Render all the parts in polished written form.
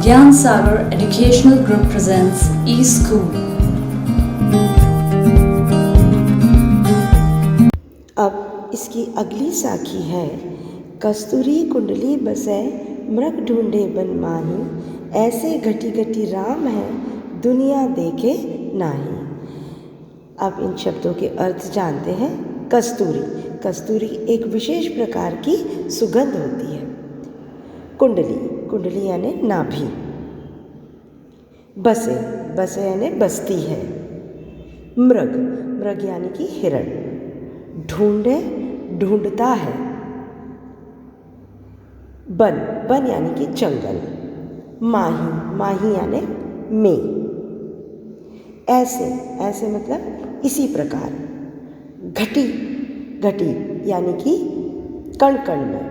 Gyan Sagar Educational Group presents eSchool. अब इसकी अगली साखी है। कस्तूरी कुंडली बसे मृग ढूंढे बन माही, ऐसे घटी घटी राम है दुनिया देखे नाही। अब इन शब्दों के अर्थ जानते हैं। कस्तूरी, कस्तूरी एक विशेष प्रकार की सुगंध होती है। कुंडली, कुंडली यानी नाभि। बसे, बसे यानी बसती है। मृग, मृग यानी कि हिरण। ढूंढे, ढूंढता है। बन, बन यानी कि जंगल। माही, माही यानी में। ऐसे, ऐसे मतलब इसी प्रकार। घटी, घटी यानी कि कण कण में।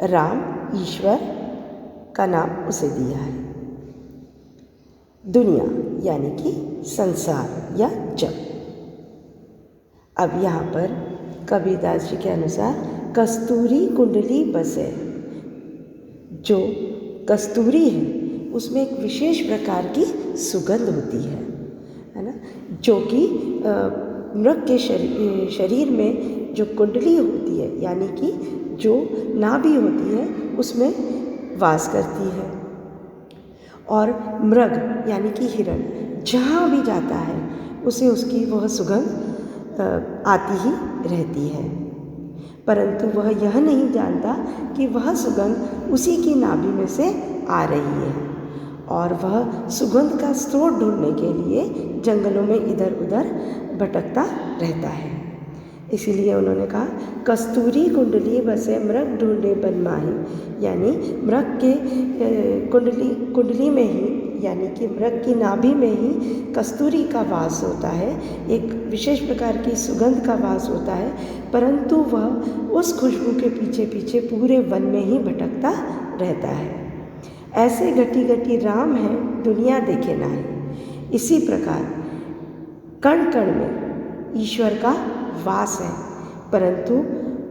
राम ईश्वर का नाम उसे दिया है। दुनिया यानी कि संसार या जग। अब यहाँ पर कबीरदास जी के अनुसार कस्तूरी कुंडली बसे, जो कस्तूरी है उसमें एक विशेष प्रकार की सुगंध होती है ना, जो कि मृग के शरीर में जो कुंडली होती है यानी कि जो नाभि होती है उसमें वास करती है। और मृग यानी कि हिरण जहाँ भी जाता है उसे उसकी वह सुगंध आती ही रहती है, परंतु वह यह नहीं जानता कि वह सुगंध उसी की नाभि में से आ रही है और वह सुगंध का स्रोत ढूंढने के लिए जंगलों में इधर उधर भटकता रहता है। इसीलिए उन्होंने कहा कस्तूरी कुंडली बसे मृग ढूंढे बन माही, यानी मृग के कुंडली में ही यानी कि मृग की नाभि में ही कस्तूरी का वास होता है, एक विशेष प्रकार की सुगंध का वास होता है, परंतु वह उस खुशबू के पीछे पीछे पूरे वन में ही भटकता रहता है। ऐसे घटी घटी राम है दुनिया देखे नाही। इसी प्रकार कण कण में ईश्वर का वास है, परंतु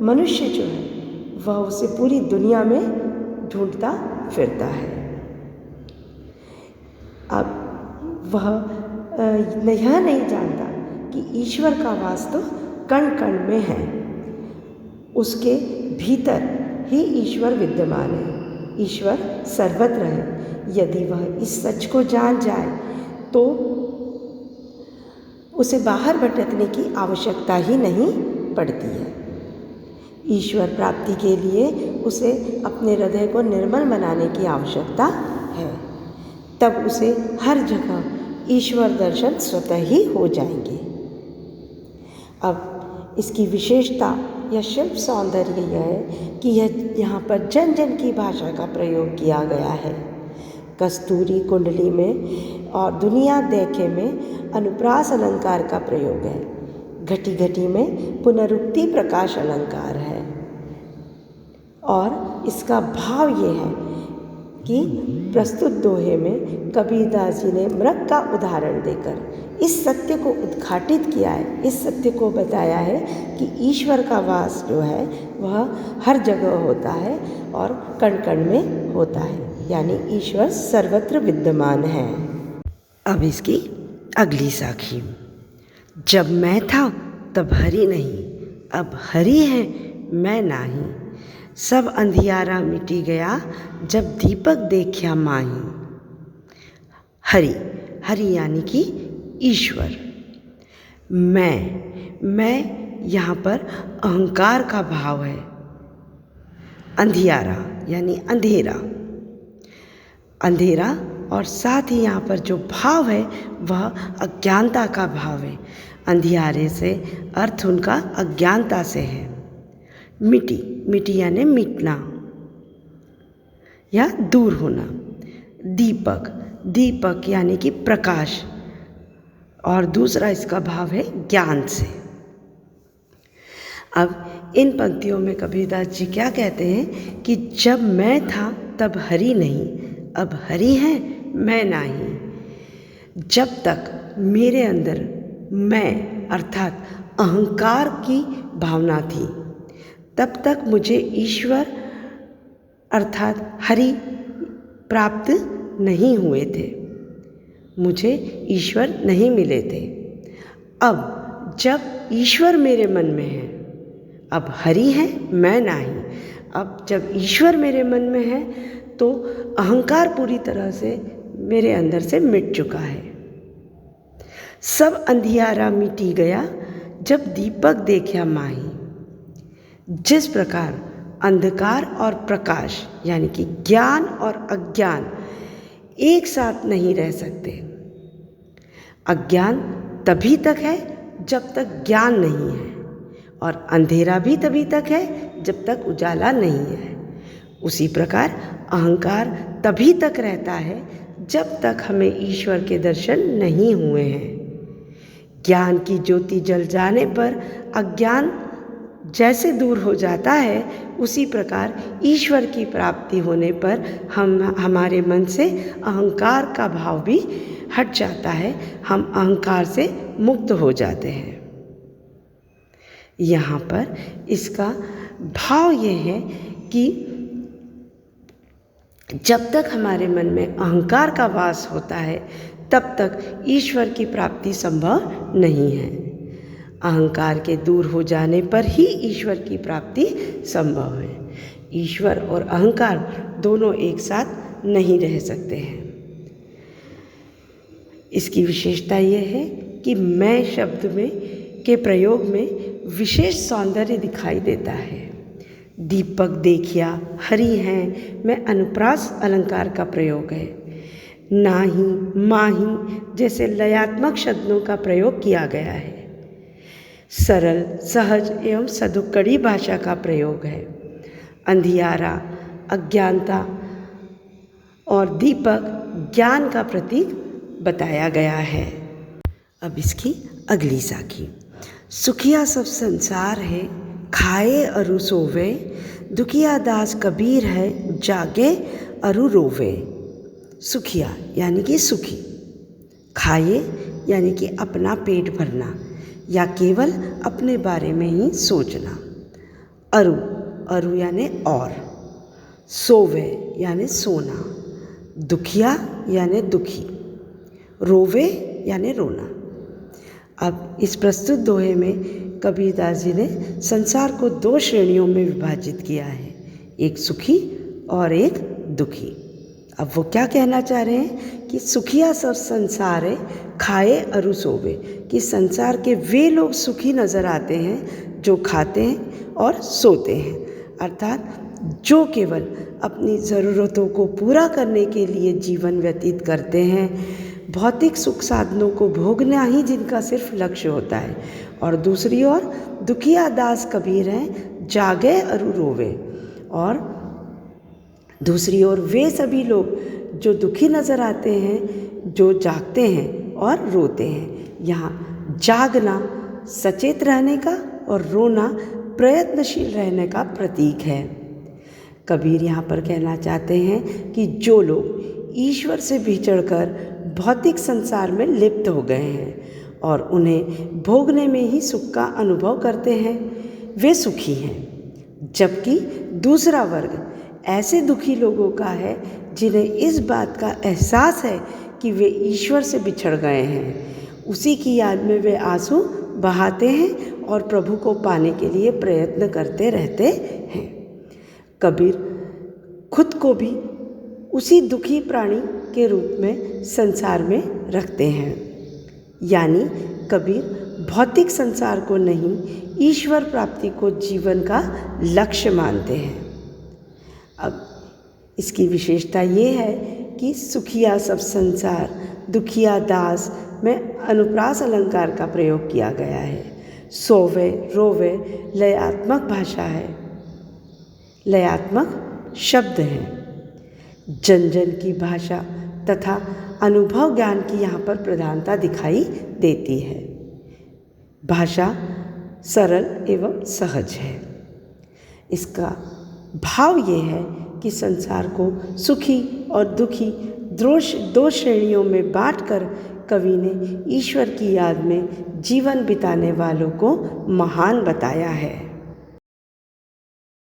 मनुष्य जो है वह उसे पूरी दुनिया में ढूंढता फिरता है। अब वह यह नहीं जानता कि ईश्वर का वास तो कण कण में है, उसके भीतर ही ईश्वर विद्यमान है। ईश्वर सर्वत्र है। यदि वह इस सच को जान जाए तो उसे बाहर भटकने की आवश्यकता ही नहीं पड़ती है। ईश्वर प्राप्ति के लिए उसे अपने हृदय को निर्मल बनाने की आवश्यकता है, तब उसे हर जगह ईश्वर दर्शन स्वतः ही हो जाएंगे। अब इसकी विशेषता या शिल्प सौंदर्य यह है कि यह यहाँ पर जन जन की भाषा का प्रयोग किया गया है। कस्तूरी कुंडली में और दुनिया देखे में अनुप्रास अलंकार का प्रयोग है। घटी घटी में पुनरुक्ति प्रकाश अलंकार है। और इसका भाव ये है कि प्रस्तुत दोहे में कबीरदास जी ने मृग का उदाहरण देकर इस सत्य को उद्घाटित किया है, इस सत्य को बताया है कि ईश्वर का वास जो है वह हर जगह होता है और कण कण में होता है, यानी ईश्वर सर्वत्र विद्यमान है। अब इसकी अगली साखी। जब मैं था तब हरि नहीं, अब हरि है मैं नाही। सब अंधियारा मिटी गया जब दीपक देखा माही। हरि, हरि यानी कि ईश्वर। मैं यहाँ पर अहंकार का भाव है। अंधियारा यानी अंधेरा, अंधेरा और साथ ही यहाँ पर जो भाव है वह अज्ञानता का भाव है। अंधियारे से अर्थ उनका अज्ञानता से है। मिटी, मिटी यानी मिटना या दूर होना। दीपक, दीपक यानी कि प्रकाश, और दूसरा इसका भाव है ज्ञान से। अब इन पंक्तियों में कबीरदास जी क्या कहते हैं कि जब मैं था तब हरि नहीं, अब हरि है मैं नाही। जब तक मेरे अंदर मैं अर्थात अहंकार की भावना थी तब तक मुझे ईश्वर अर्थात हरि प्राप्त नहीं हुए थे, मुझे ईश्वर नहीं मिले थे। अब जब ईश्वर मेरे मन में है, अब हरि है मैं नहीं, अब जब ईश्वर मेरे मन में है तो अहंकार पूरी तरह से मेरे अंदर से मिट चुका है। सब अंधियारा मिटी गया जब दीपक देखा माही। जिस प्रकार अंधकार और प्रकाश यानी कि ज्ञान और अज्ञान एक साथ नहीं रह सकते। अज्ञान तभी तक है जब तक ज्ञान नहीं है, और अंधेरा भी तभी तक है जब तक उजाला नहीं है। उसी प्रकार अहंकार तभी तक रहता है जब तक हमें ईश्वर के दर्शन नहीं हुए हैं। ज्ञान की ज्योति जल जाने पर अज्ञान जैसे दूर हो जाता है, उसी प्रकार ईश्वर की प्राप्ति होने पर हमारे मन से अहंकार का भाव भी हट जाता है, हम अहंकार से मुक्त हो जाते हैं। यहाँ पर इसका भाव ये है कि जब तक हमारे मन में अहंकार का वास होता है तब तक ईश्वर की प्राप्ति संभव नहीं है। अहंकार के दूर हो जाने पर ही ईश्वर की प्राप्ति संभव है। ईश्वर और अहंकार दोनों एक साथ नहीं रह सकते हैं। इसकी विशेषता यह है कि मैं शब्द में के प्रयोग में विशेष सौंदर्य दिखाई देता है। दीपक देखिया हरि हैं में अनुप्रास अलंकार का प्रयोग है। नाही माही जैसे लयात्मक शब्दों का प्रयोग किया गया है। सरल सहज एवं सदुक्कड़ी भाषा का प्रयोग है। अंधियारा अज्ञानता और दीपक ज्ञान का प्रतीक बताया गया है। अब इसकी अगली साखी। सुखिया सब संसार है, खाए अरु सोवे, दुखिया दास कबीर है, जागे अरु रोवे। सुखिया यानी कि सुखी, खाए यानी कि अपना पेट भरना या केवल अपने बारे में ही सोचना। अरु अरु यानी और, सोवे यानी सोना, दुखिया यानी दुखी, रोवे यानी रोना। अब इस प्रस्तुत दोहे में कबीरदास जी ने संसार को दो श्रेणियों में विभाजित किया है, एक सुखी और एक दुखी। अब वो क्या कहना चाह रहे हैं कि सुखिया सब संसार है, खाए अरु सोवे, कि संसार के वे लोग सुखी नज़र आते हैं जो खाते हैं और सोते हैं, अर्थात जो केवल अपनी ज़रूरतों को पूरा करने के लिए जीवन व्यतीत करते हैं, भौतिक सुख साधनों को भोगना ही जिनका सिर्फ लक्ष्य होता है। और दूसरी ओर दुखिया दास कबीर हैं, जागे अरु रोवे, और दूसरी ओर वे सभी लोग जो दुखी नज़र आते हैं, जो जागते हैं और रोते हैं। यहाँ जागना सचेत रहने का और रोना प्रयत्नशील रहने का प्रतीक है। कबीर यहाँ पर कहना चाहते हैं कि जो लोग ईश्वर से बिछड़कर भौतिक संसार में लिप्त हो गए हैं और उन्हें भोगने में ही सुख का अनुभव करते हैं, वे सुखी हैं। जबकि दूसरा वर्ग ऐसे दुखी लोगों का है जिन्हें इस बात का एहसास है कि वे ईश्वर से बिछड़ गए हैं। उसी की याद में वे आंसू बहाते हैं और प्रभु को पाने के लिए प्रयत्न करते रहते हैं। कबीर खुद को भी उसी दुखी प्राणी के रूप में संसार में रखते हैं। यानी कबीर भौतिक संसार को नहीं, ईश्वर प्राप्ति को जीवन का लक्ष्य मानते हैं। अब इसकी विशेषता ये है कि सुखिया सब संसार, दुखिया दास में अनुप्रास अलंकार का प्रयोग किया गया है। सोवे रोवे लयात्मक भाषा है, लयात्मक शब्द हैं। जन जन की भाषा तथा अनुभव ज्ञान की यहाँ पर प्रधानता दिखाई देती है। भाषा सरल एवं सहज है। इसका भाव ये है कि संसार को सुखी और दुखी दो श्रेणियों में बांटकर कवि ने ईश्वर की याद में जीवन बिताने वालों को महान बताया है।